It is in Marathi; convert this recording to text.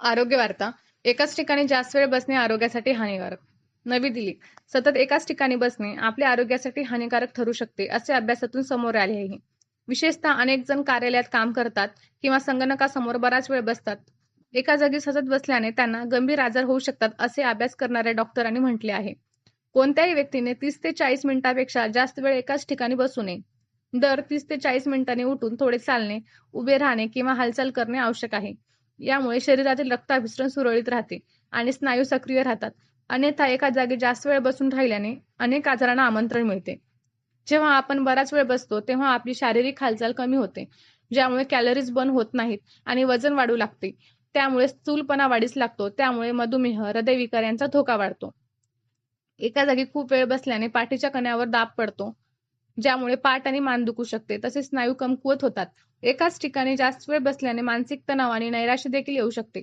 आरोग्य वार्ता. एकाच ठिकाणी जास्त वेळ बसणे आरोग्यासाठी हानिकारक. नवी दिल्ली. सतत एकाच ठिकाणी बसणे आपल्या आरोग्यासाठी हानिकारक ठरू शकते, असे अभ्यासातून समोर आले आहे. विशेषतः अनेक जण कार्यालयात काम करतात किंवा संगणकासमोर बराच वेळ बसतात. एका जागी सतत बसल्याने त्यांना गंभीर आजार होऊ शकतात, असे अभ्यास करणाऱ्या डॉक्टरांनी म्हटले आहे. कोणत्याही व्यक्तीने 30 ते 40 मिनिटांपेक्षा जास्त वेळ एकाच ठिकाणी बसू नये. दर 30 ते 40 मिनिटांनी उठून थोडे चालणे, उभे राहणे किंवा हालचाल करणे आवश्यक आहे. यामुळे शरीरातील रक्ताभिसरण सुरळीत राहते आणि स्नायू सक्रिय राहतात. अन्यथा एका जागी जास्त वेळ बसून राहिल्याने अनेक आजारांना आमंत्रण मिळते. जेव्हा आपण बराच वेळ बसतो, तेव्हा आपली शारीरिक हालचाल कमी होते, ज्यामुळे कॅलरीज बर्न होत नाहीत आणि वजन वाढू लागते. त्यामुळे स्थूलपणा वाढीस लागतो. त्यामुळे मधुमेह, हृदयविकार यांचा धोका वाढतो. एका जागी खूप वेळ बसल्याने पाठीच्या कण्यावर दाब पडतो, ज्यामुळे पाठ आणि मान दुखू शकते. तसेच स्नायू कमकुवत होतात. एकाच ठिकाणी जास्त वेळ बसल्याने मानसिक तणाव आणि नैराश्य देखील येऊ शकते.